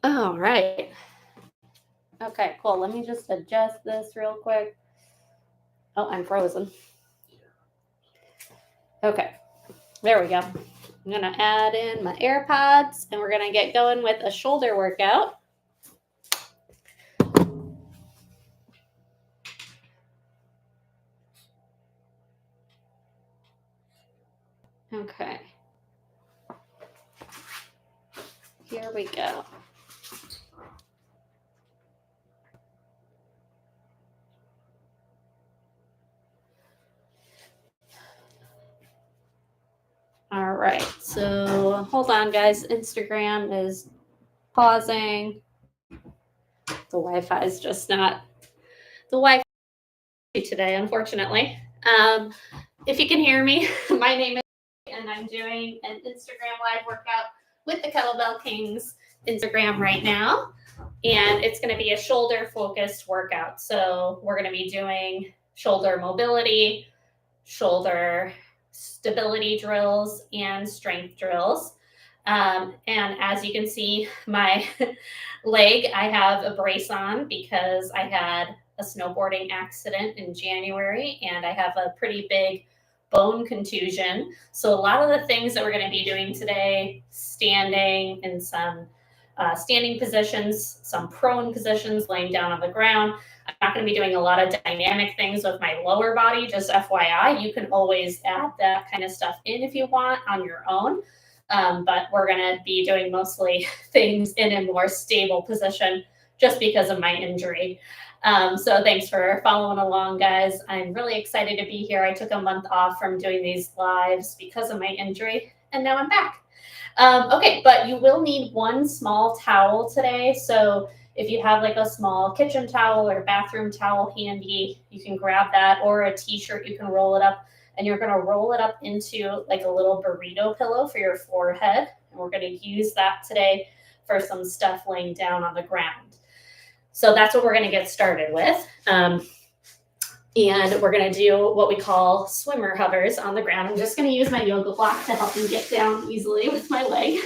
All right. Okay, cool. Let me just adjust this real quick. Oh, I'm frozen. Okay, there we go. I'm going to add in my AirPods and we're going to get going with a shoulder workout. Okay. Here we go. All right, so hold on, guys. Instagram is pausing. The Wi-Fi is just not the Wi-Fi today, unfortunately. If you can hear me, my name is and I'm doing an Instagram live workout with the Kettlebell Kings Instagram right now. And it's going to be a shoulder focused workout. So we're going to be doing shoulder mobility, shoulder stability drills, and strength drills. And as you can see, my leg, I have a brace on because I had a snowboarding accident in January and I have a pretty big bone contusion. So a lot of the things that we're going to be doing today, standing in some standing positions, some prone positions, laying down on the ground. I'm not going to be doing a lot of dynamic things with my lower body, just FYI. You can always add that kind of stuff in if you want on your own. But we're going to be doing mostly things in a more stable position just because of my injury. So thanks for following along, guys. I'm really excited to be here. I took a month off from doing these lives because of my injury, and now I'm back. Okay, but you will need one small towel today. So if you have like a small kitchen towel or bathroom towel handy, you can grab that, or a t-shirt, you can roll it up, and you're going to roll it up into like a little burrito pillow for your forehead. And we're going to use that today for some stuff laying down on the ground. So that's what we're going to get started with. And we're going to do what we call swimmer hovers on the ground. I'm just going to use my yoga block to help me get down easily with my leg.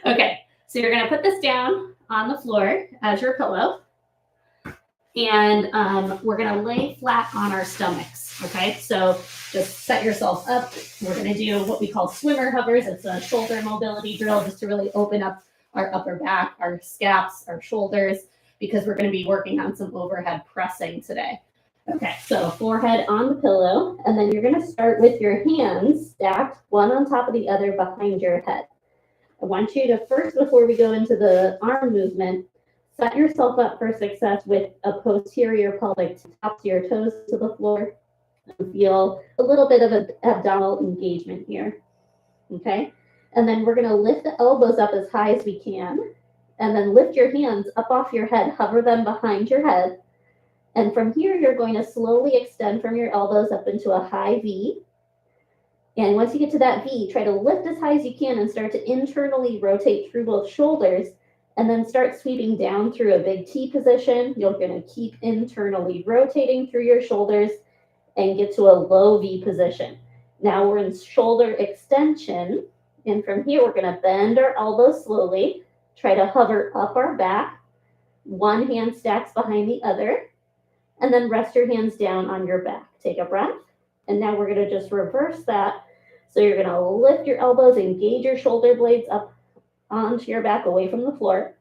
Okay, so you're going to put this down on the floor as your pillow. And we're going to lay flat on our stomachs. Okay, so just set yourself up. We're going to do what we call swimmer hovers. It's a shoulder mobility drill just to really open up our upper back, our scaps, our shoulders, because we're going to be working on some overhead pressing today. Okay, so forehead on the pillow, and then you're going to start with your hands stacked one on top of the other behind your head. I want you to first, before we go into the arm movement, set yourself up for success with a posterior pelvic top to your toes to the floor, and feel a little bit of an abdominal engagement here. Okay, and then we're going to lift the elbows up as high as we can, and then lift your hands up off your head, hover them behind your head. And from here, you're going to slowly extend from your elbows up into a high V. And once you get to that V, try to lift as high as you can and start to internally rotate through both shoulders, and then start sweeping down through a big T position. You're going to keep internally rotating through your shoulders and get to a low V position. Now we're in shoulder extension. And from here, we're going to bend our elbows slowly, try to hover up our back. One hand stacks behind the other. And then rest your hands down on your back. Take a breath. And now we're going to just reverse that. So you're going to lift your elbows, engage your shoulder blades up onto your back away from the floor.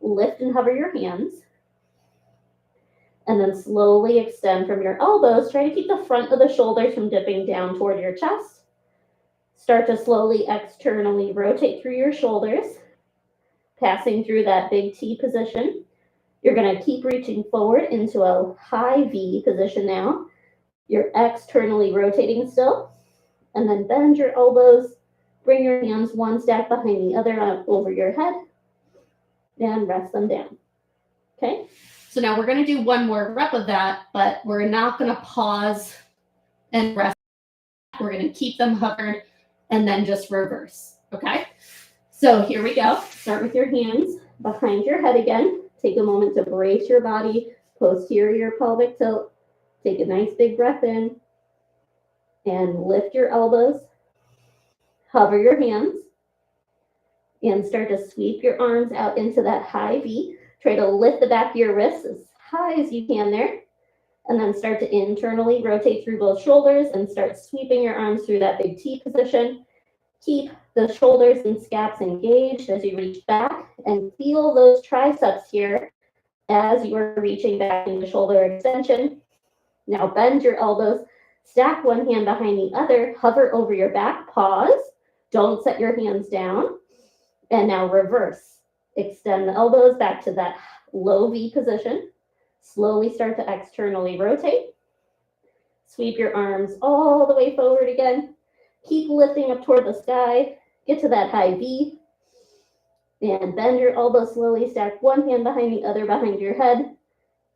Lift and hover your hands. And then slowly extend from your elbows. Try to keep the front of the shoulders from dipping down toward your chest. Start to slowly externally rotate through your shoulders, passing through that big T position. You're going to keep reaching forward into a high V position now. You're externally rotating still. And then bend your elbows. Bring your hands one stack behind the other up over your head. And rest them down. Okay? So now we're going to do one more rep of that, but we're not going to pause and rest. We're going to keep them hovered and then just reverse. Okay? So here we go. Start with your hands behind your head again. Take a moment to brace your body, posterior pelvic tilt. Take a nice big breath in and lift your elbows. Hover your hands and start to sweep your arms out into that high V. Try to lift the back of your wrists as high as you can there. And then start to internally rotate through both shoulders and start sweeping your arms through that big T position. Keep the shoulders and scaps engaged as you reach back, and feel those triceps here as you are reaching back into shoulder extension. Now bend your elbows, stack one hand behind the other, hover over your back, pause, don't set your hands down, and now reverse. Extend the elbows back to that low V position. Slowly start to externally rotate. Sweep your arms all the way forward again. Keep lifting up toward the sky. Get to that high V. And bend your elbows slowly. Stack one hand behind the other behind your head.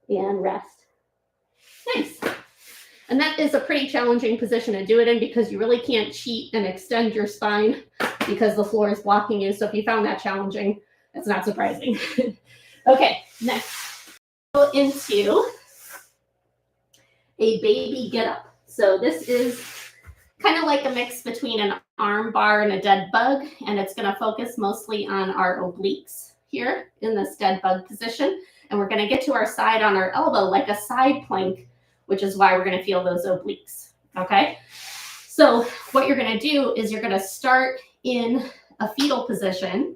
And rest. Nice. And that is a pretty challenging position to do it in because you really can't cheat and extend your spine because the floor is blocking you. So if you found that challenging, it's not surprising. Okay, next. Go into a baby get up. So this is kind of like a mix between an arm bar and a dead bug, and it's going to focus mostly on our obliques here in this dead bug position. And we're going to get to our side on our elbow like a side plank, which is why we're going to feel those obliques. Okay. So what you're going to do is you're going to start in a fetal position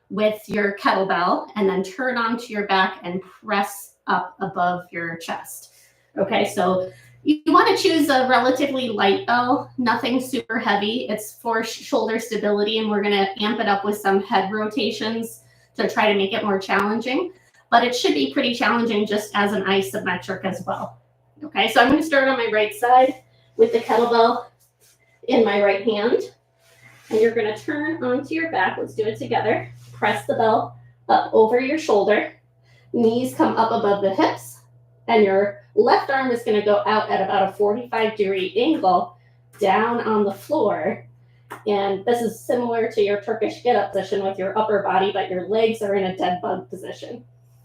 with your kettlebell and then turn onto your back and press up above your chest. Okay, so you want to choose a relatively light bell, nothing super heavy. It's for shoulder stability, and we're going to amp it up with some head rotations to try to make it more challenging. But it should be pretty challenging just as an isometric as well. Okay, so I'm going to start on my right side with the kettlebell in my right hand. And you're going to turn onto your back. Let's do it together. Press the bell up over your shoulder. Knees come up above the hips, and your left arm is going to go out at about a 45-degree angle down on the floor. And this is similar to your Turkish get-up position with your upper body, but your legs are in a dead bug position.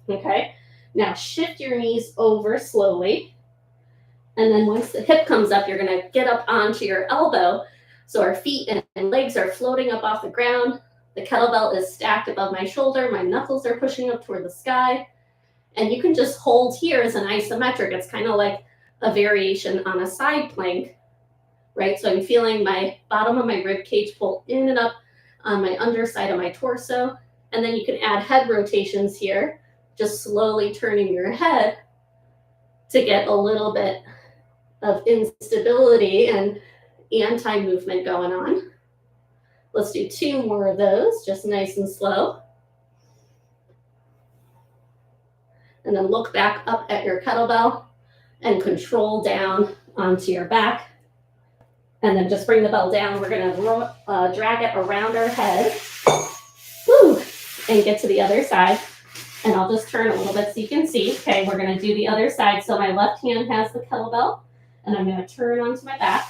Okay? Now shift your knees over slowly. And then once the hip comes up, you're going to get up onto your elbow. So our feet and legs are floating up off the ground. The kettlebell is stacked above my shoulder. My knuckles are pushing up toward the sky. And you can just hold here as an isometric. It's kind of like a variation on a side plank, right? So I'm feeling my bottom of my rib cage pull in and up on my underside of my torso. And then you can add head rotations here, just slowly turning your head to get a little bit of instability and anti-movement going on. Let's do 2 more of those, just nice and slow. And then look back up at your kettlebell and control down onto your back. And then just bring the bell down. We're going to drag it around our head. Woo! And get to the other side. And I'll just turn a little bit so you can see. Okay, we're going to do the other side. So my left hand has the kettlebell, and I'm going to turn onto my back.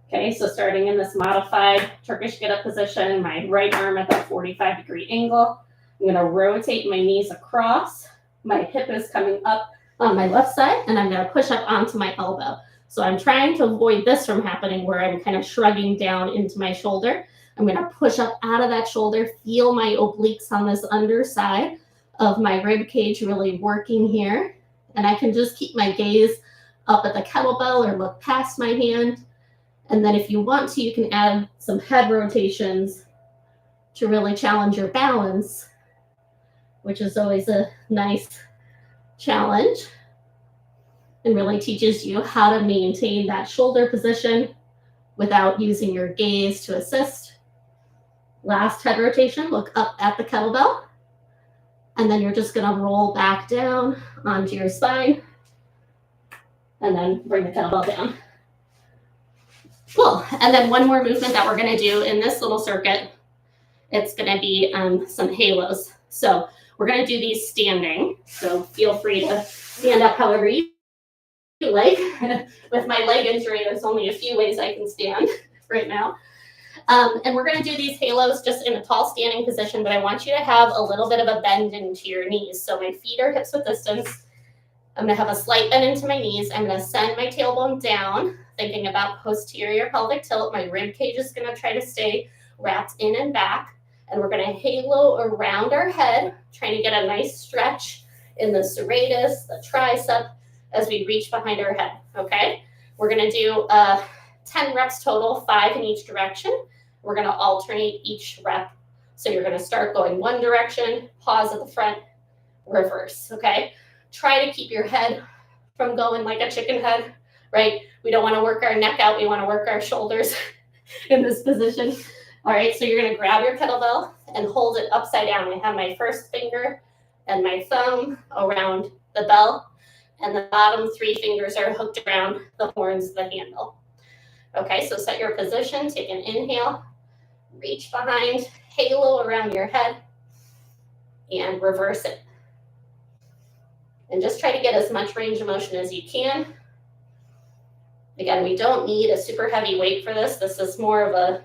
Okay, so starting in this modified Turkish get-up position, my right arm at that 45-degree angle. I'm going to rotate my knees across. My hip is coming up on my left side, and I'm going to push up onto my elbow. So I'm trying to avoid this from happening where I'm kind of shrugging down into my shoulder. I'm going to push up out of that shoulder, feel my obliques on this underside of my rib cage really working here. And I can just keep my gaze up at the kettlebell or look past my hand. And then if you want to, you can add some head rotations to really challenge your balance, which is always a nice challenge and really teaches you how to maintain that shoulder position without using your gaze to assist. Last head rotation, look up at the kettlebell, and then you're just going to roll back down onto your spine and then bring the kettlebell down. Cool. And then one more movement that we're going to do in this little circuit, it's going to be some halos. So we're going to do these standing. So feel free to stand up however you like. With my leg injury, there's only a few ways I can stand right now. And we're going to do these halos just in a tall standing position, but I want you to have a little bit of a bend into your knees. So my feet are hips width distance. I'm gonna have a slight bend into my knees. I'm gonna send my tailbone down, thinking about posterior pelvic tilt. My rib cage is gonna try to stay wrapped in and back. And we're gonna halo around our head, trying to get a nice stretch in the serratus, the tricep, as we reach behind our head, okay? We're gonna do 10 reps total, 5 in each direction. We're gonna alternate each rep. So you're gonna start going one direction, pause at the front, reverse, okay? Try to keep your head from going like a chicken head, right? We don't wanna work our neck out, we wanna work our shoulders in this position. All right, so you're gonna grab your kettlebell and hold it upside down. I have my first finger and my thumb around the bell, and the bottom 3 fingers are hooked around the horns of the handle. Okay, so set your position, take an inhale, reach behind, halo around your head, and reverse it. And just try to get as much range of motion as you can. Again, we don't need a super heavy weight for this. This is more of a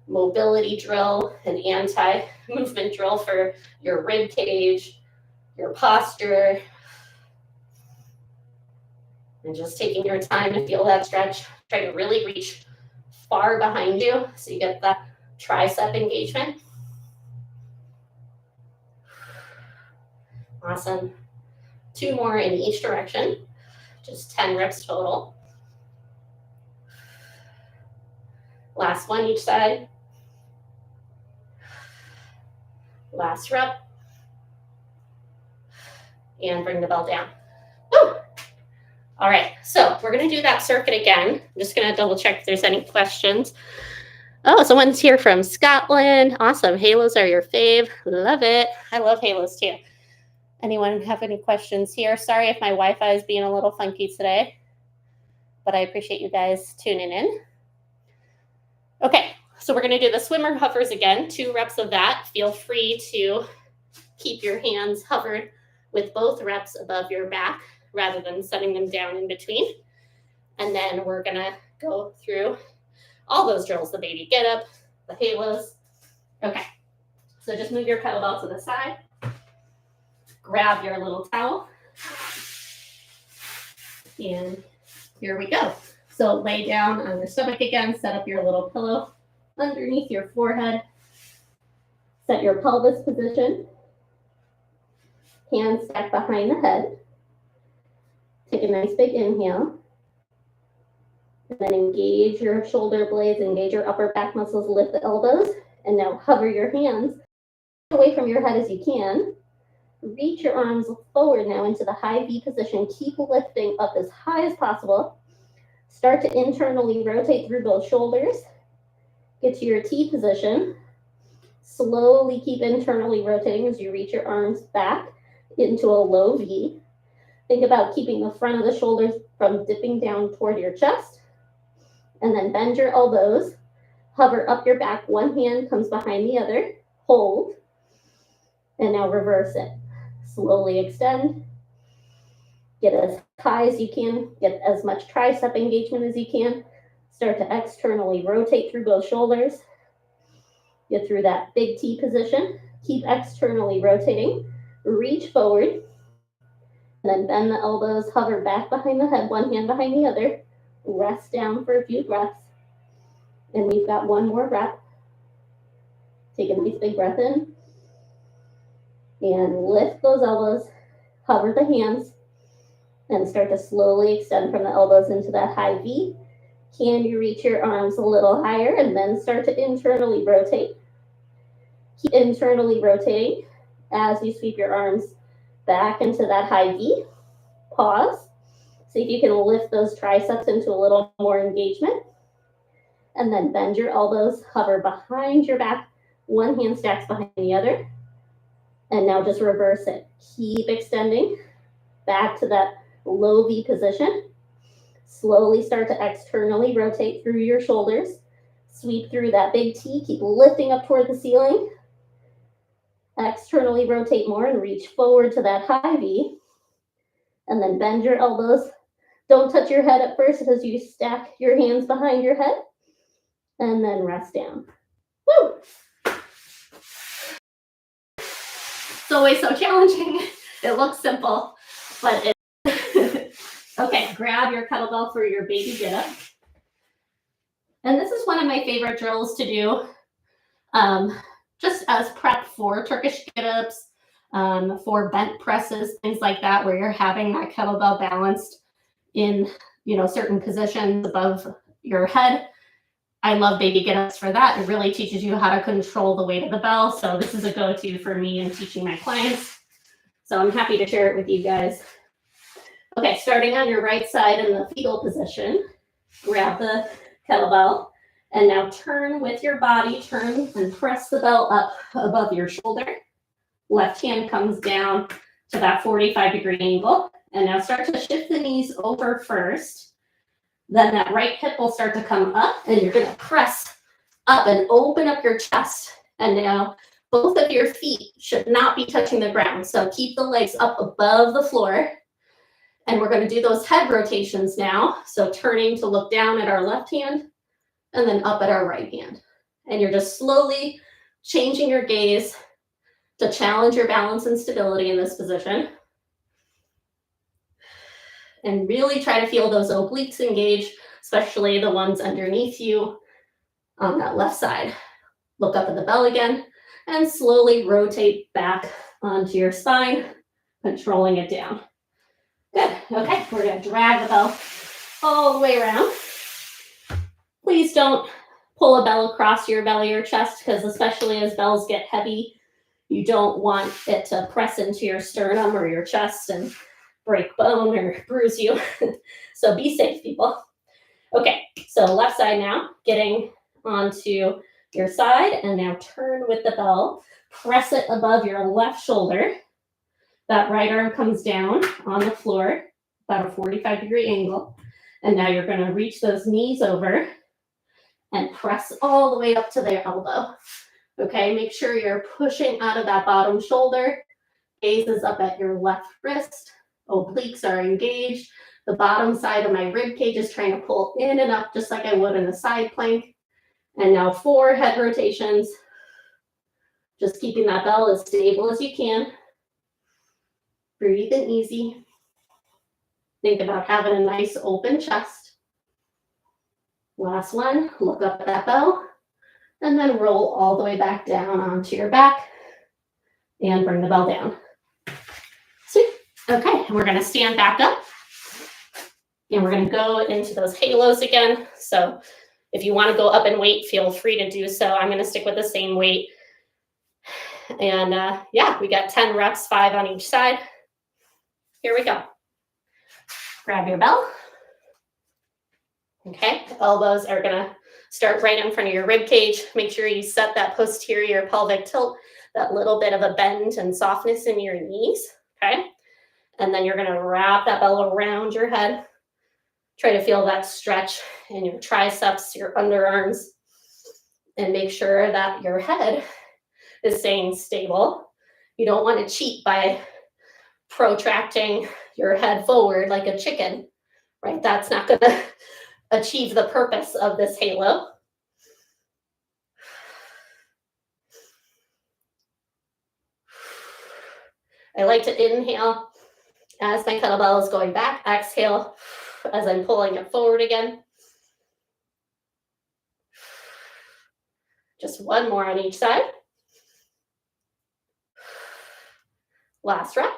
mobility drill, an anti-movement drill for your rib cage, your posture, and just taking your time to feel that stretch. Try to really reach far behind you so you get that tricep engagement. Awesome. 2 more in each direction, just 10 reps total. Last one each side. Last rep. And bring the bell down. Woo! All right, so we're gonna do that circuit again. I'm just gonna double check if there's any questions. Oh, someone's here from Scotland. Awesome, halos are your fave. Love it. I love halos too. Anyone have any questions here? Sorry if my Wi-Fi is being a little funky today, but I appreciate you guys tuning in. Okay, so we're gonna do the swimmer hovers again, 2 reps of that. Feel free to keep your hands hovered with both reps above your back rather than setting them down in between. And then we're gonna go through all those drills, the baby get up, the halos. Okay, so just move your kettlebell to the side, grab your little towel, and here we go. So lay down on your stomach again, set up your little pillow underneath your forehead, set your pelvis position, hands stacked behind the head. Take a nice big inhale, and then engage your shoulder blades, engage your upper back muscles, lift the elbows, and now hover your hands away from your head as you can. Reach your arms forward now into the high V position. Keep lifting up as high as possible. Start to internally rotate through both shoulders. Get to your T position. Slowly keep internally rotating as you reach your arms back into a low V. Think about keeping the front of the shoulders from dipping down toward your chest. And then bend your elbows. Hover up your back. One hand comes behind the other. Hold. And now reverse it. Slowly extend. Get as high as you can. Get as much tricep engagement as you can. Start to externally rotate through both shoulders. Get through that big T position. Keep externally rotating. Reach forward. And then bend the elbows. Hover back behind the head. One hand behind the other. Rest down for a few breaths. And we've got one more rep. Take a nice big breath in. And lift those elbows. Hover the hands. And start to slowly extend from the elbows into that high V. Can you reach your arms a little higher and then start to internally rotate? Keep internally rotating as you sweep your arms back into that high V. Pause. See if you can lift those triceps into a little more engagement. And then bend your elbows, hover behind your back. One hand stacks behind the other. And now just reverse it. Keep extending back to that low V position. Slowly start to externally rotate through your shoulders. Sweep through that big T. Keep lifting up toward the ceiling. Externally rotate more and reach forward to that high V. And then bend your elbows. Don't touch your head at first as you stack your hands behind your head. And then rest down. Woo! It's always so challenging. It looks simple, but Okay, grab your kettlebell for your baby get up. And this is one of my favorite drills to do, just as prep for Turkish get ups, for bent presses, things like that, where you're having that kettlebell balanced in, certain positions above your head. I love baby get ups for that. It really teaches you how to control the weight of the bell. So this is a go-to for me in teaching my clients. So I'm happy to share it with you guys. Okay, starting on your right side in the fetal position, grab the kettlebell and now turn with your body, turn and press the bell up above your shoulder. Left hand comes down to that 45-degree angle. And now start to shift the knees over first. Then that right hip will start to come up and you're gonna press up and open up your chest. And now both of your feet should not be touching the ground. So keep the legs up above the floor. And we're gonna do those head rotations now. So turning to look down at our left hand and then up at our right hand. And you're just slowly changing your gaze to challenge your balance and stability in this position. And really try to feel those obliques engage, especially the ones underneath you on that left side. Look up at the bell again and slowly rotate back onto your spine, controlling it down. Good. Okay, we're going to drag the bell all the way around. Please don't pull a bell across your belly or chest, because especially as bells get heavy, you don't want it to press into your sternum or your chest and break bone or bruise you. So be safe, people. Okay, so left side now, getting onto your side, and now turn with the bell. Press it above your left shoulder. That right arm comes down on the floor, about a 45-degree angle. And now you're going to reach those knees over and press all the way up to their elbow. Okay, make sure you're pushing out of that bottom shoulder. Gaze is up at your left wrist. Obliques are engaged. The bottom side of my rib cage is trying to pull in and up just like I would in a side plank. And now 4 head rotations. Just keeping that bell as stable as you can. Breathe in easy. Think about having a nice open chest. Last one, look up at that bell. And then roll all the way back down onto your back. And bring the bell down. Sweet. Okay, we're going to stand back up. And we're going to go into those halos again. So if you want to go up in weight, feel free to do so. I'm going to stick with the same weight. And yeah, we got 10 reps, 5 on each side. Here we go. Grab your bell. Okay, the elbows are going to start right in front of your rib cage. Make sure you set that posterior pelvic tilt, that little bit of a bend and softness in your knees. Okay, and then you're going to wrap that bell around your head. Try to feel that stretch in your triceps, your underarms, and make sure that your head is staying stable. You don't want to cheat by protracting your head forward like a chicken, right? That's not going to achieve the purpose of this halo. I like to inhale as my kettlebell is going back, exhale as I'm pulling it forward again. Just one more on each side. Last rep.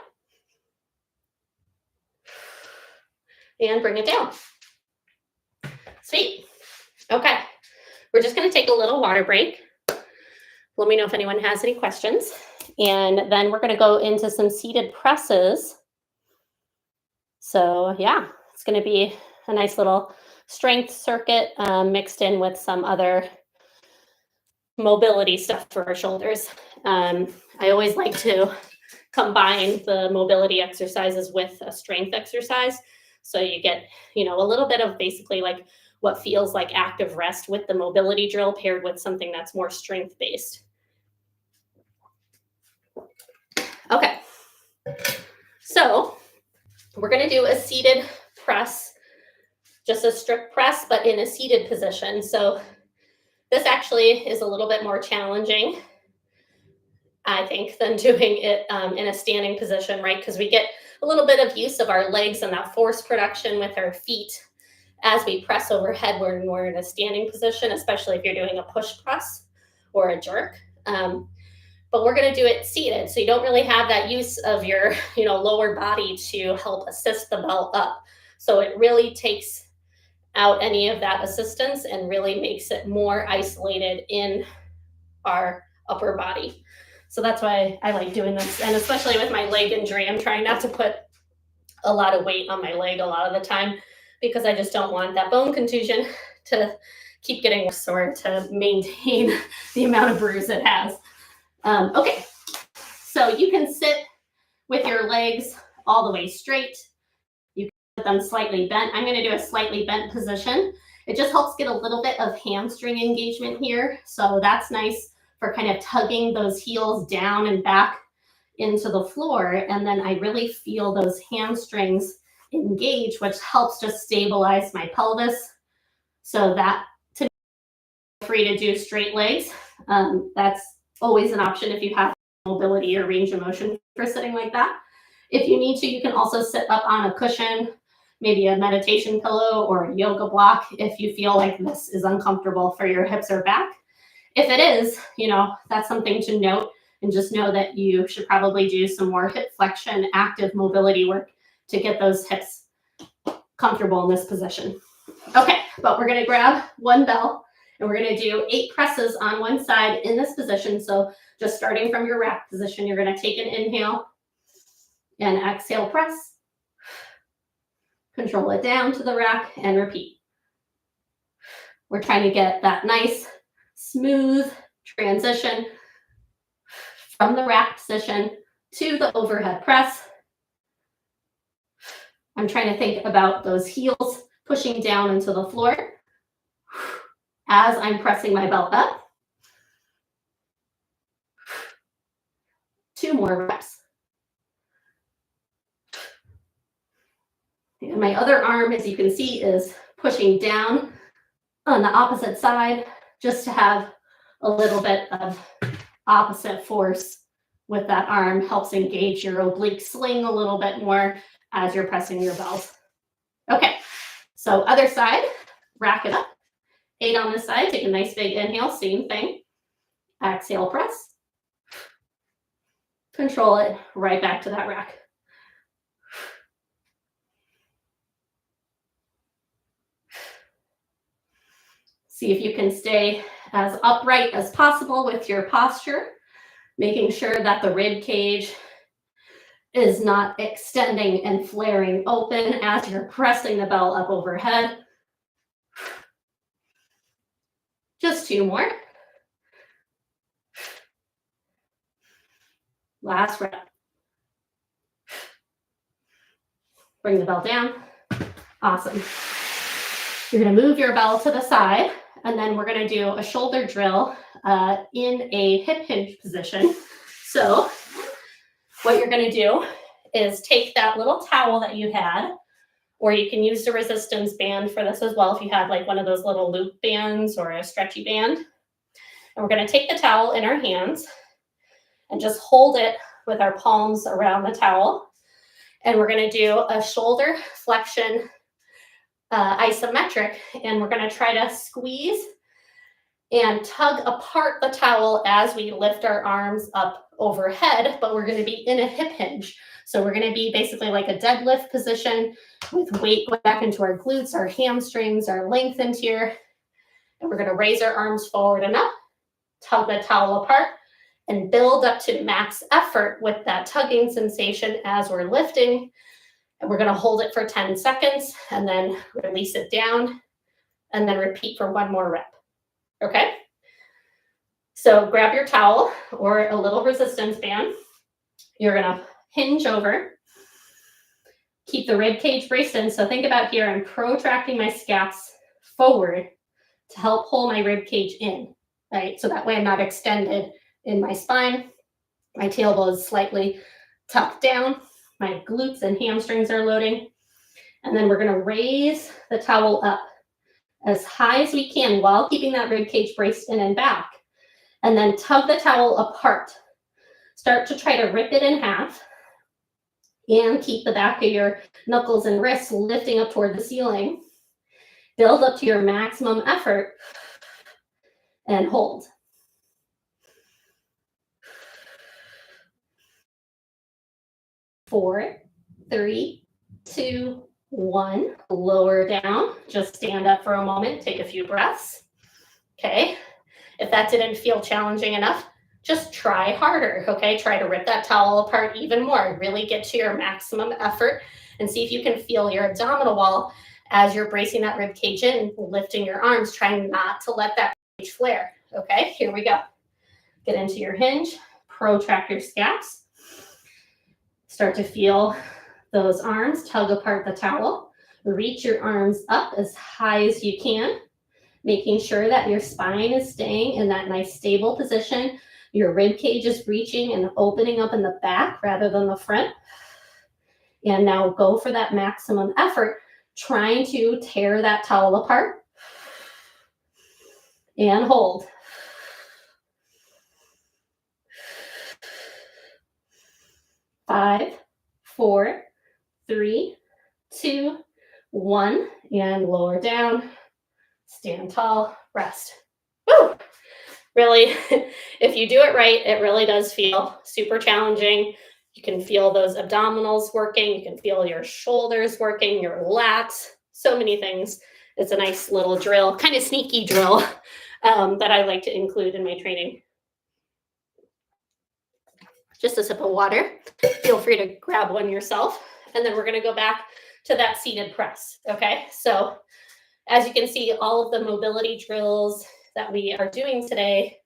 And bring it down. Sweet. Okay. We're just going to take a little water break. Let me know if anyone has any questions. And then we're going to go into some seated presses. So yeah, it's going to be a nice little strength circuit mixed in with some other mobility stuff for our shoulders. I always like to combine the mobility exercises with a strength exercise. So you get, a little bit of basically like what feels like active rest with the mobility drill paired with something that's more strength based. Okay. So we're going to do a seated press, just a strict press, but in a seated position. So this actually is a little bit more challenging. I think, than doing it in a standing position, right? Because we get a little bit of use of our legs and that force production with our feet as we press overhead when we're in a standing position, especially if you're doing a push press or a jerk. But we're going to do it seated, so you don't really have that use of your lower body to help assist the belt up. So it really takes out any of that assistance and really makes it more isolated in our upper body. So that's why I like doing this. And especially with my leg injury, I'm trying not to put a lot of weight on my leg a lot of the time because I just don't want that bone contusion to keep getting worse or to maintain the amount of bruise it has. Okay, so you can sit with your legs all the way straight. You can put them slightly bent. I'm going to do a slightly bent position. It just helps get a little bit of hamstring engagement here. So that's nice for kind of tugging those heels down and back into the floor. And then I really feel those hamstrings engage, which helps just stabilize my pelvis. So that, to me, feel free to do straight legs. That's always an option if you have mobility or range of motion for sitting like that. If you need to, you can also sit up on a cushion, maybe a meditation pillow or a yoga block if you feel like this is uncomfortable for your hips or back. If it is, that's something to note, and just know that you should probably do some more hip flexion, active mobility work to get those hips comfortable in this position. Okay, but we're going to grab one bell and we're going to do 8 presses on one side in this position. So just starting from your rack position, you're going to take an inhale and exhale, press. Control it down to the rack and repeat. We're trying to get that nice, smooth transition from the rack position to the overhead press. I'm trying to think about those heels pushing down into the floor as I'm pressing my belt up. 2 more reps. And my other arm, as you can see, is pushing down on the opposite side just to have a little bit of opposite force with that arm. Helps engage your oblique sling a little bit more as you're pressing your belt. Okay, so other side, rack it up. 8 on this side, take a nice big inhale, same thing. Exhale, press. Control it right back to that rack. See if you can stay as upright as possible with your posture, making sure that the rib cage is not extending and flaring open as you're pressing the bell up overhead. Just 2 more. Last rep. Bring the bell down. Awesome. You're going to move your bell to the side, and then we're going to do a shoulder drill in a hip hinge position. So what you're going to do is take that little towel that you had, or you can use the resistance band for this as well if you had like one of those little loop bands or a stretchy band. And we're going to take the towel in our hands and just hold it with our palms around the towel. And we're going to do a shoulder flexion isometric, and we're going to try to squeeze and tug apart the towel as we lift our arms up overhead, but we're going to be in a hip hinge. So we're going to be basically like a deadlift position with weight going back into our glutes, our hamstrings are lengthened here. And we're going to raise our arms forward and up, tug the towel apart, and build up to max effort with that tugging sensation as we're lifting. And we're going to hold it for 10 seconds and then release it down and then repeat for 1 more rep. Okay? So grab your towel or a little resistance band. You're going to hinge over. Keep the rib cage braced in. So think about here, I'm protracting my scaps forward to help pull my rib cage in, right? So that way I'm not extended in my spine. My tailbone is slightly tucked down. My glutes and hamstrings are loading. And then we're going to raise the towel up as high as we can while keeping that rib cage braced in and back. And then tug the towel apart. Start to try to rip it in half and keep the back of your knuckles and wrists lifting up toward the ceiling. Build up to your maximum effort and hold. 4, 3, 2, 1. Lower down. Just stand up for a moment. Take a few breaths. Okay. If that didn't feel challenging enough, just try harder. Okay. Try to rip that towel apart even more. Really get to your maximum effort and see if you can feel your abdominal wall as you're bracing that rib cage in, lifting your arms, trying not to let that cage flare. Okay. Here we go. Get into your hinge. Protract your scaps. Start to feel those arms tug apart the towel. Reach your arms up as high as you can, making sure that your spine is staying in that nice stable position. Your rib cage is reaching and opening up in the back rather than the front. And now go for that maximum effort, trying to tear that towel apart. And hold. 5, 4, 3, 2, 1, and lower down. Stand tall, rest. Woo! Really, if you do it right, it really does feel super challenging. You can feel those abdominals working. You can feel your shoulders working, your lats, so many things. It's a nice little drill, kind of sneaky drill that I like to include in my training. Just a sip of water. Feel free to grab one yourself. And then we're going to go back to that seated press. Okay, so as you can see, all of the mobility drills that we are doing today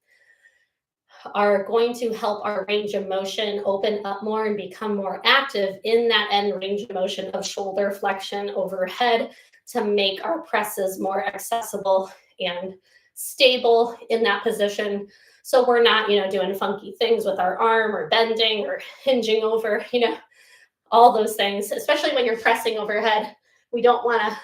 are going to help our range of motion open up more and become more active in that end range of motion of shoulder flexion overhead to make our presses more accessible and stable in that position. So we're not, doing funky things with our arm or bending or hinging over, all those things, especially when you're pressing overhead. We don't want to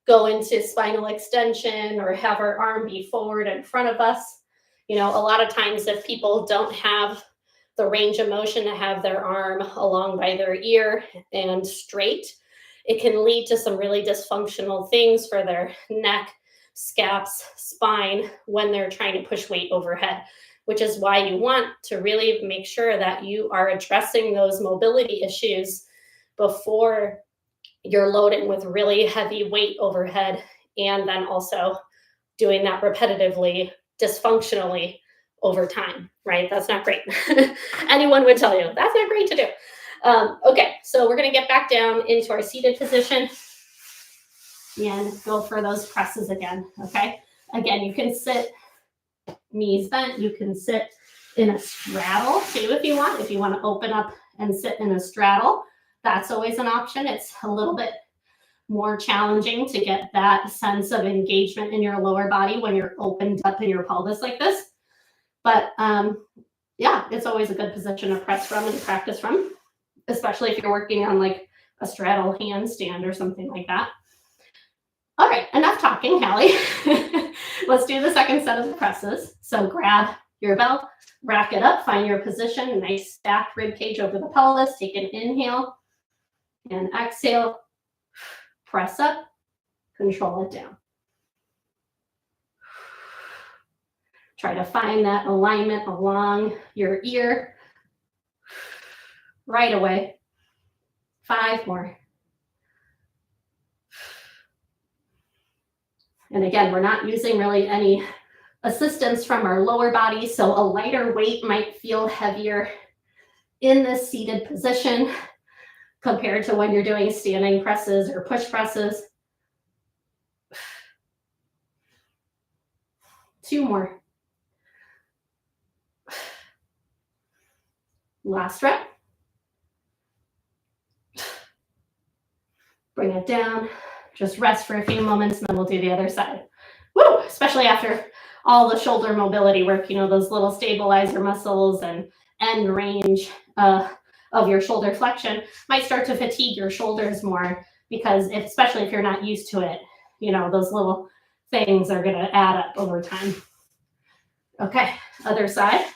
go into spinal extension or have our arm be forward in front of us. A lot of times if people don't have the range of motion to have their arm along by their ear and straight, it can lead to some really dysfunctional things for their neck, scaps, spine when they're trying to push weight overhead, which is why you want to really make sure that you are addressing those mobility issues before you're loading with really heavy weight overhead, and then also doing that repetitively, dysfunctionally over time, right? That's not great. Anyone would tell you that's not great to do. Okay, so we're going to get back down into our seated position and go for those presses again, okay? Again, you can sit knees bent. You can sit in a straddle too if you want. If you want to open up and sit in a straddle, that's always an option. It's a little bit more challenging to get that sense of engagement in your lower body when you're opened up in your pelvis like this. But yeah, it's always a good position to press from and practice from, especially if you're working on like a straddle handstand or something like that. All right, enough talking, Hallie. Let's do the second set of the presses. So grab your belt, rack it up, find your position, nice stacked rib cage over the pelvis. Take an inhale and exhale. Press up, control it down. Try to find that alignment along your ear right away. 5 more. And again, we're not using really any assistance from our lower body, so a lighter weight might feel heavier in this seated position compared to when you're doing standing presses or push presses. 2 more. Last rep. Bring it down. Just rest for a few moments, and then we'll do the other side. Woo! Especially after all the shoulder mobility work, those little stabilizer muscles and end range of your shoulder flexion might start to fatigue your shoulders more because especially if you're not used to it, those little things are going to add up over time. Okay, other side.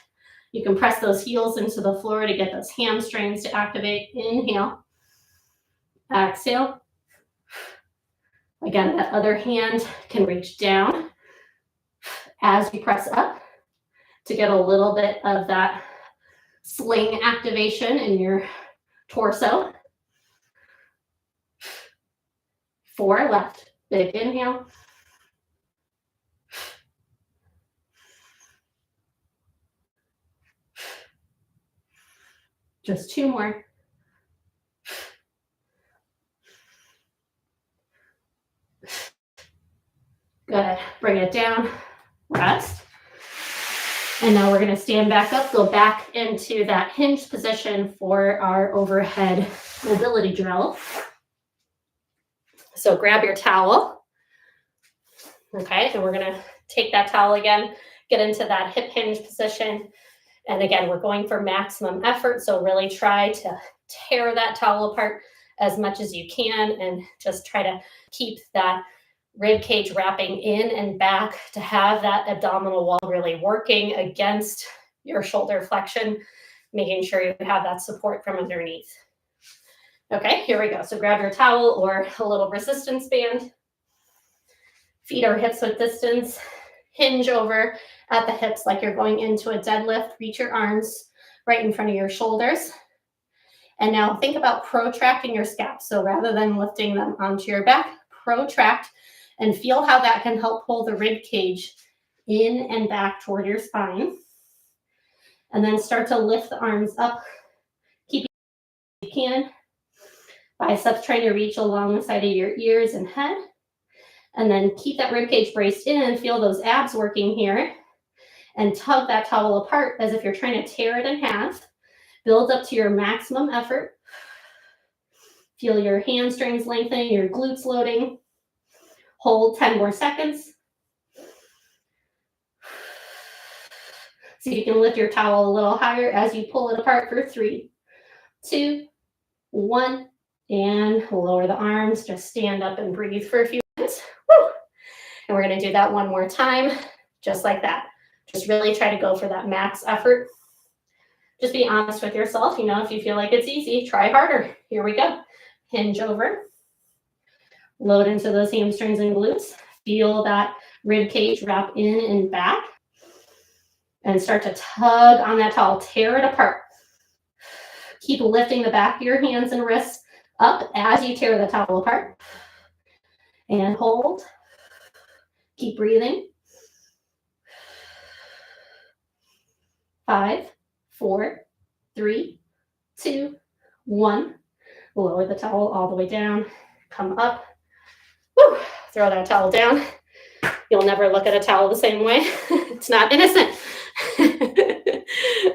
You can press those heels into the floor to get those hamstrings to activate. Inhale. Exhale. Again, that other hand can reach down as you press up to get a little bit of that sling activation in your torso. 4 left. Big inhale. Just 2 more. Good. Bring it down. Rest. And now we're going to stand back up, go back into that hinge position for our overhead mobility drill. So grab your towel. Okay, and we're going to take that towel again, get into that hip hinge position. And again, we're going for maximum effort. So really try to tear that towel apart as much as you can and just try to keep that rib cage wrapping in and back to have that abdominal wall really working against your shoulder flexion, making sure you have that support from underneath. Okay, here we go. So grab your towel or a little resistance band. Feet are hips width distance. Hinge over at the hips like you're going into a deadlift. Reach your arms right in front of your shoulders. And now think about protracting your scaps. So rather than lifting them onto your back, protract and feel how that can help pull the rib cage in and back toward your spine. And then start to lift the arms up. Keep it as you can. Biceps trying to reach along the side of your ears and head. And then keep that rib cage braced in and feel those abs working here. And tug that towel apart as if you're trying to tear it in half. Build up to your maximum effort. Feel your hamstrings lengthening, your glutes loading. Hold 10 more seconds. So you can lift your towel a little higher as you pull it apart for 3, 2, 1. And lower the arms. Just stand up and breathe for a few minutes. Woo! And we're going to do that one more time, just like that. Just really try to go for that max effort. Just be honest with yourself. You know, if you feel like it's easy, try harder. Here we go. Hinge over. Load into those hamstrings and glutes. Feel that rib cage wrap in and back. And start to tug on that towel. Tear it apart. Keep lifting the back of your hands and wrists up as you tear the towel apart. And hold. Keep breathing. 5, 4, 3, 2, 1. Lower the towel all the way down. Come up. Woo. Throw that towel down. You'll never look at a towel the same way. It's not innocent.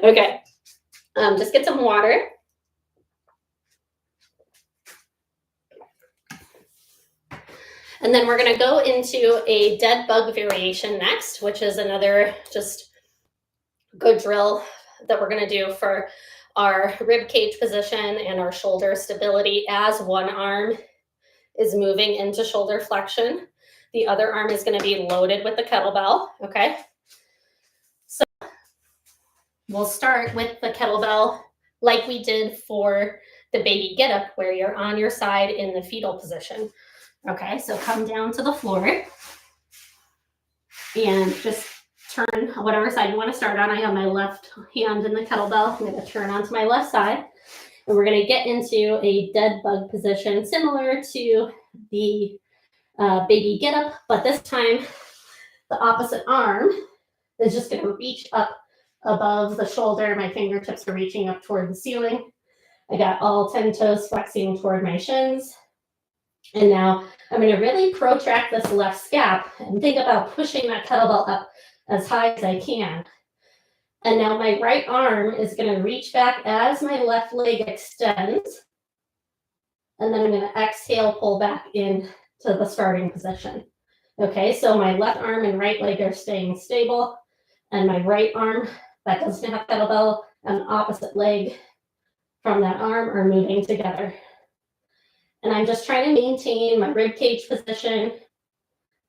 Okay. Just get some water. And then we're going to go into a dead bug variation next, which is another just good drill that we're going to do for our rib cage position and our shoulder stability as one arm is moving into shoulder flexion. The other arm is going to be loaded with the kettlebell, okay? So we'll start with the kettlebell like we did for the baby get up, where you're on your side in the fetal position. Okay, so come down to the floor and just turn whatever side you want to start on. I have my left hand in the kettlebell. I'm going to turn onto my left side. And we're going to get into a dead bug position similar to the baby get up, but this time the opposite arm is just going to reach up above the shoulder. My fingertips are reaching up toward the ceiling. I got all 10 toes flexing toward my shins. And now I'm going to really protract this left scap and think about pushing that kettlebell up as high as I can. And now my right arm is going to reach back as my left leg extends. And then I'm going to exhale, pull back in to the starting position. Okay, so my left arm and right leg are staying stable. And my right arm that doesn't have kettlebell and opposite leg from that arm are moving together. And I'm just trying to maintain my rib cage position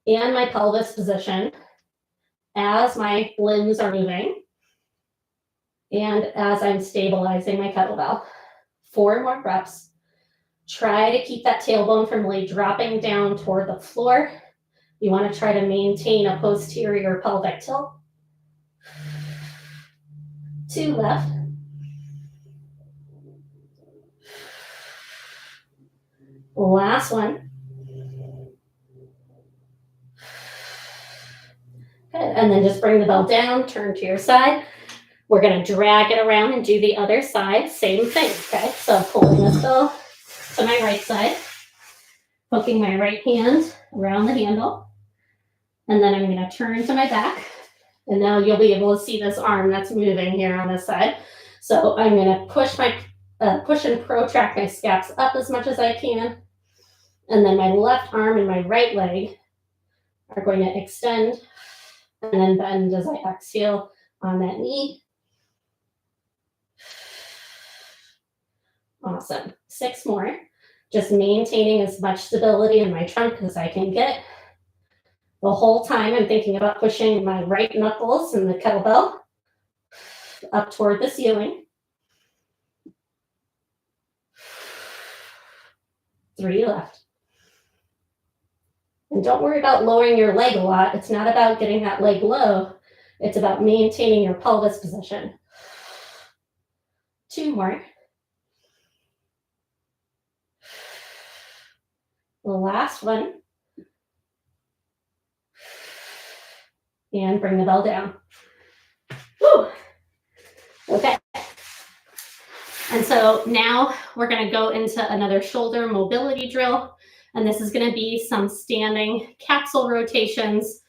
and my pelvis position as my limbs are moving. And as I'm stabilizing my kettlebell, 4 more reps. Try to keep that tailbone from really dropping down toward the floor. You want to try to maintain a posterior pelvic tilt. 2 left. Last one. Good. And then just bring the bell down, turn to your side. We're going to drag it around and do the other side. Same thing, okay? So pulling this bell to my right side, hooking my right hand around the handle, and then I'm going to turn to my back. And now you'll be able to see this arm that's moving here on this side. So I'm going to push and protract my scaps up as much as I can. And then my left arm and my right leg are going to extend and then bend as I exhale on that knee. Awesome. 6 more. Just maintaining as much stability in my trunk as I can get. The whole time I'm thinking about pushing my right knuckles and the kettlebell up toward the ceiling. 3 left. And don't worry about lowering your leg a lot. It's not about getting that leg low. It's about maintaining your pelvis position. 2 more. The last one. And bring the bell down. Woo! Okay. And so now we're going to go into another shoulder mobility drill. And this is going to be some standing capsule rotations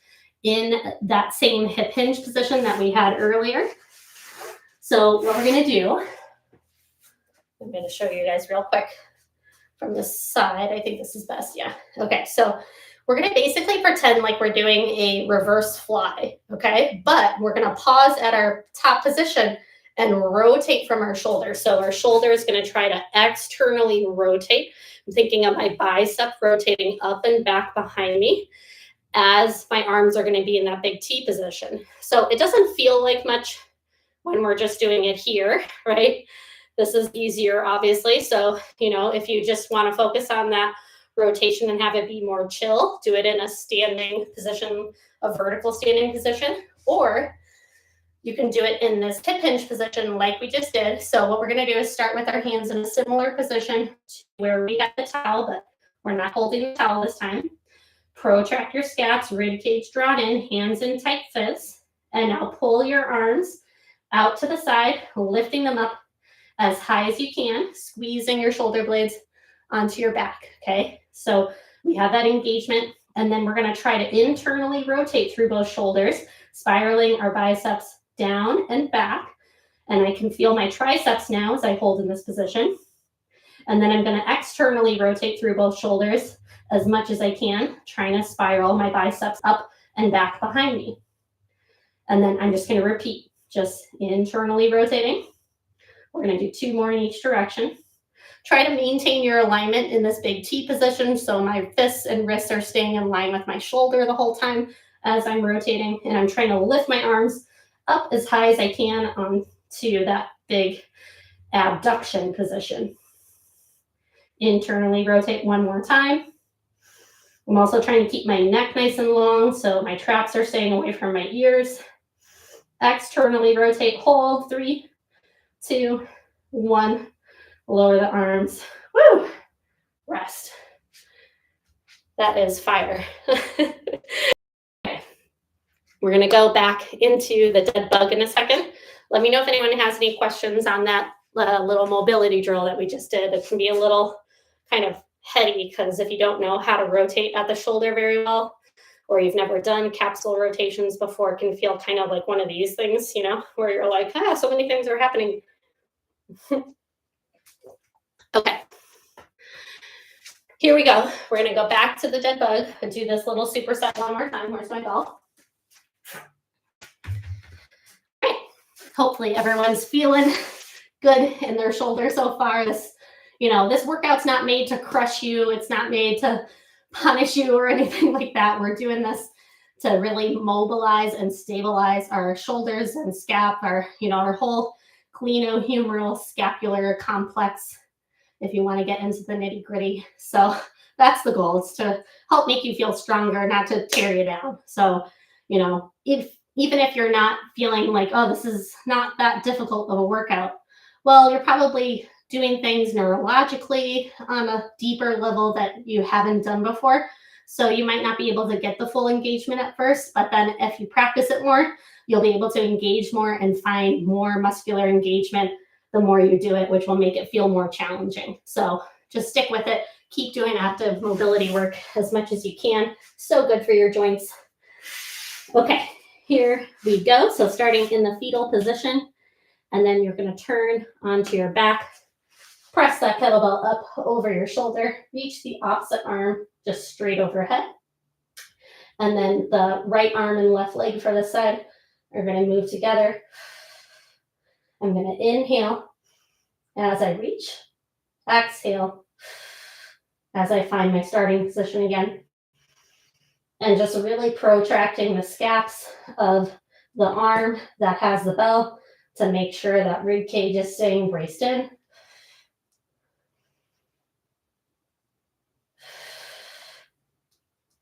in that same hip hinge position that we had earlier. So what we're going to do, I'm going to show you guys real quick from this side. I think this is best. Yeah. Okay. So we're going to basically pretend like we're doing a reverse fly. Okay. But we're going to pause at our top position and rotate from our shoulder. So our shoulder is going to try to externally rotate. I'm thinking of my bicep rotating up and back behind me as my arms are going to be in that big T position. So it doesn't feel like much when we're just doing it here, right? This is easier, obviously. So, if you just want to focus on that rotation and have it be more chill, do it in a standing position, a vertical standing position, or you can do it in this hip hinge position like we just did. So what we're going to do is start with our hands in a similar position to where we got the towel, but we're not holding the towel this time. Protract your scaps, rib cage drawn in, hands in tight fists, and now pull your arms out to the side, lifting them up as high as you can, squeezing your shoulder blades onto your back, okay? So we have that engagement, and then we're going to try to internally rotate through both shoulders, spiraling our biceps down and back, and I can feel my triceps now as I hold in this position. And then I'm going to externally rotate through both shoulders as much as I can, trying to spiral my biceps up and back behind me. And then I'm just going to repeat, just internally rotating. We're going to do 2 more in each direction. Try to maintain your alignment in this big T position, so my fists and wrists are staying in line with my shoulder the whole time as I'm rotating, and I'm trying to lift my arms up as high as I can onto that big abduction position. Internally rotate 1 more time. I'm also trying to keep my neck nice and long so my traps are staying away from my ears. Externally rotate, hold, 3, 2, 1. Lower the arms. Woo! Rest. That is fire. Okay. We're going to go back into the dead bug in a second. Let me know if anyone has any questions on that little mobility drill that we just did. It can be a little kind of heady because if you don't know how to rotate at the shoulder very well, or you've never done capsule rotations before, it can feel kind of like one of these things, where you're like, so many things are happening. Okay. Here we go. We're going to go back to the dead bug and do this little superset 1 more time. Where's my ball? All right. Hopefully everyone's feeling good in their shoulder so far. This workout's not made to crush you. It's not made to punish you or anything like that. We're doing this to really mobilize and stabilize our shoulders and scap, our whole glenohumeral scapular complex if you want to get into the nitty gritty. So that's the goal, is to help make you feel stronger, not to tear you down. So, you know, even if you're not feeling like, oh, this is not that difficult of a workout, well, you're probably doing things neurologically on a deeper level that you haven't done before. So you might not be able to get the full engagement at first, but then if you practice it more, you'll be able to engage more and find more muscular engagement the more you do it, which will make it feel more challenging. So just stick with it. Keep doing active mobility work as much as you can. So good for your joints. Okay, here we go. So starting in the fetal position, and then you're going to turn onto your back. Press that kettlebell up over your shoulder. Reach the opposite arm just straight overhead. And then the right arm and left leg for this side are going to move together. I'm going to inhale as I reach. Exhale as I find my starting position again. And just really protracting the scaps of the arm that has the bell to make sure that rib cage is staying braced in.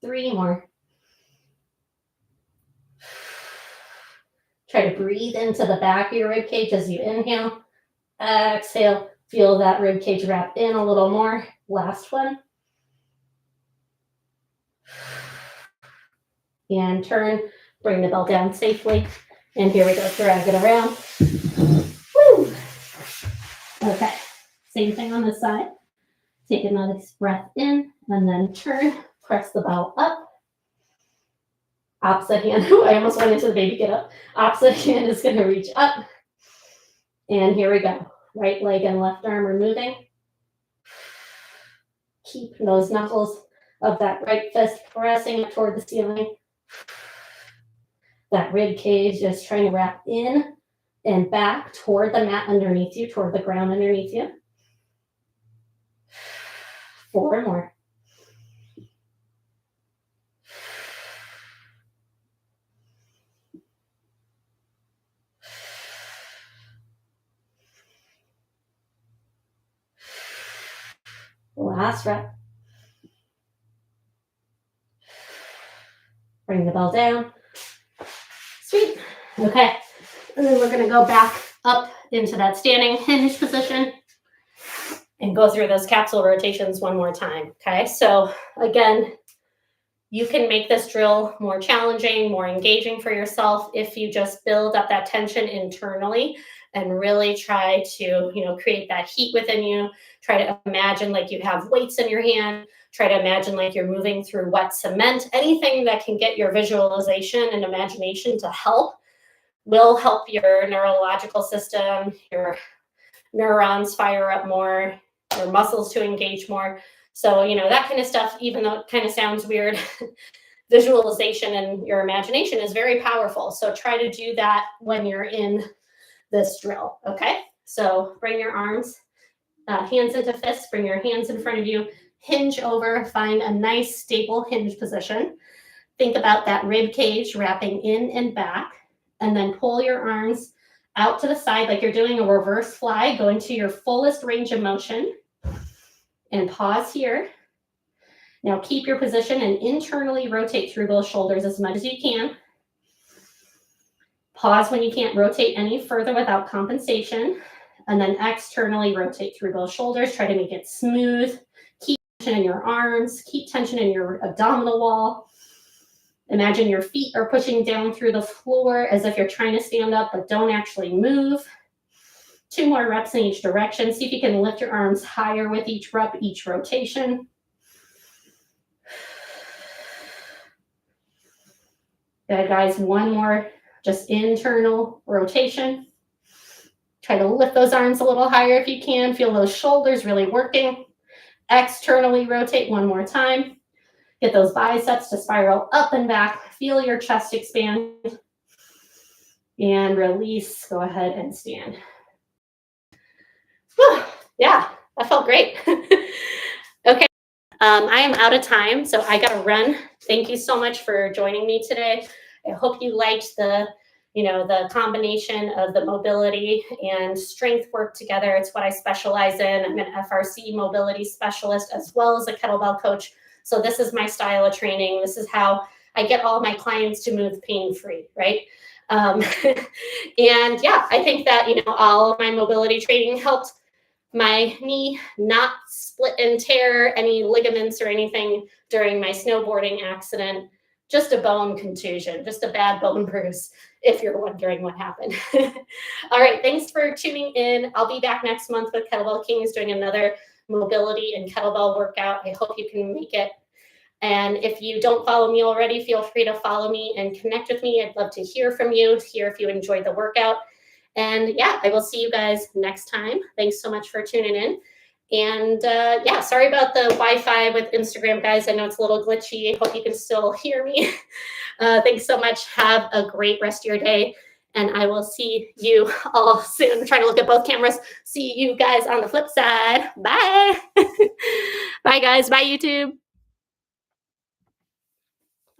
Three more. Try to breathe into the back of your rib cage as you inhale. Exhale. Feel that rib cage wrap in a little more. Last one. And turn. Bring the bell down safely. And here we go. Drag it around. Woo! Okay. Same thing on this side. Take another breath in and then turn. Press the bell up. Opposite hand. I almost went into the baby get up. Opposite hand is going to reach up. And here we go. Right leg and left arm are moving. Keep those knuckles of that right fist pressing up toward the ceiling. That rib cage just trying to wrap in and back toward the mat underneath you, toward the ground underneath you. 4 more. Last rep. Bring the bell down. Sweet. Okay. And then we're going to go back up into that standing hinge position and go through those capsule rotations one more time. Okay. So again, you can make this drill more challenging, more engaging for yourself if you just build up that tension internally and really try to, create that heat within you. Try to imagine like you have weights in your hand. Try to imagine like you're moving through wet cement. Anything that can get your visualization and imagination to help will help your neurological system, your neurons fire up more, your muscles to engage more. So, that kind of stuff, even though it kind of sounds weird, visualization and your imagination is very powerful. So try to do that when you're in this drill, okay? So bring your arms, hands into fists, bring your hands in front of you, hinge over, find a nice stable hinge position. Think about that rib cage wrapping in and back, and then pull your arms out to the side like you're doing a reverse fly. Go into your fullest range of motion and pause here. Now keep your position and internally rotate through those shoulders as much as you can. Pause when you can't rotate any further without compensation, and then externally rotate through those shoulders. Try to make it smooth. Keep tension in your arms. Keep tension in your abdominal wall. Imagine your feet are pushing down through the floor as if you're trying to stand up, but don't actually move. 2 more reps in each direction. See if you can lift your arms higher with each rep, each rotation. Good, guys. 1 more, just internal rotation. Try to lift those arms a little higher if you can. Feel those shoulders really working. Externally rotate 1 more time. Get those biceps to spiral up and back. Feel your chest expand. And release. Go ahead and stand. Whew, yeah, that felt great. Okay, I am out of time, so I got to run. Thank you so much for joining me today. I hope you liked the the combination of the mobility and strength work together. It's what I specialize in. I'm an FRC mobility specialist as well as a kettlebell coach. So this is my style of training. This is how I get all my clients to move pain-free, right? And yeah, I think that, all of my mobility training helped my knee not split and tear any ligaments or anything during my snowboarding accident. Just a bone contusion, just a bad bone bruise, if you're wondering what happened. All right, thanks for tuning in. I'll be back next month with Kettlebell Kings doing another mobility and kettlebell workout. I hope you can make it. And if you don't follow me already, feel free to follow me and connect with me. I'd love to hear from you, hear if you enjoyed the workout. And yeah, I will see you guys next time. Thanks so much for tuning in. And yeah, sorry about the Wi-Fi with Instagram, guys. I know it's a little glitchy. I hope you can still hear me. Thanks so much. Have a great rest of your day. And I will see you all soon. I'm trying to look at both cameras. See you guys on the flip side. Bye. Bye, guys. Bye, YouTube.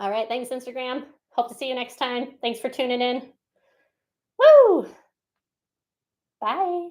All right. Thanks, Instagram. Hope to see you next time. Thanks for tuning in. Woo! Bye.